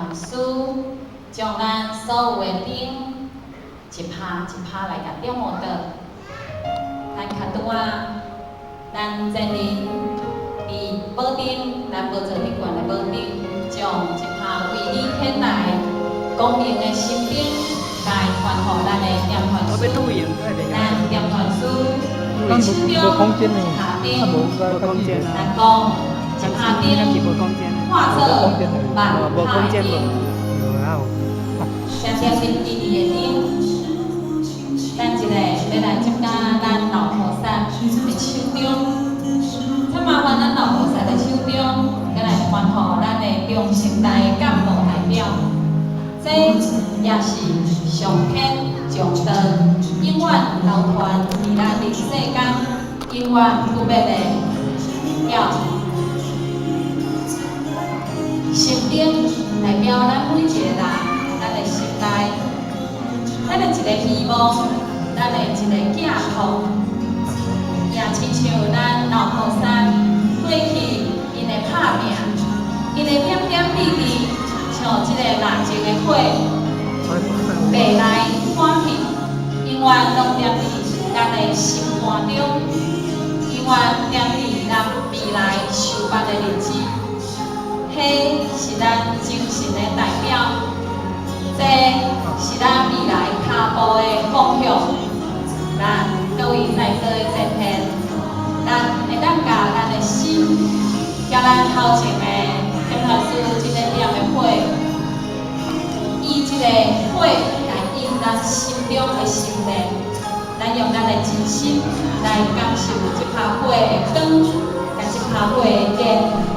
团师将咱所有的灯一拍一拍来甲点摸到。咱较拄仔，咱前人伫宝顶，咱宝座顶悬的宝顶，将一拍为你天来光明的心顶，来传互咱的点团师。咱点团师手中一拍灯，咱讲一拍灯化作万拍灯。谢谢恁支持的灯。咱一个要来接甲咱老菩萨的手中，较麻烦咱老菩萨的手中，要来传互咱的中生代干部代表。这也是上天上道，永远流传伫咱的世间，永远不灭的要心灯，代表咱每一个人，咱的心内，咱的一个希望。咱的一个寄托，也亲像咱老菩萨过去因的拍拼，因的点点滴滴，像这个蜡烛的火，未来欢喜，永远拢点伫咱的心肝中，永远点伫咱未来修办的日子。迄是咱精神的代表，这是咱未来脚步的方向。咱各位在座的前天，咱会当甲咱的心，甲咱头前的点团师这个点的火，以这个火来引咱心中的心念，咱用咱的真心来感受这拍火的光，甲这拍火的热。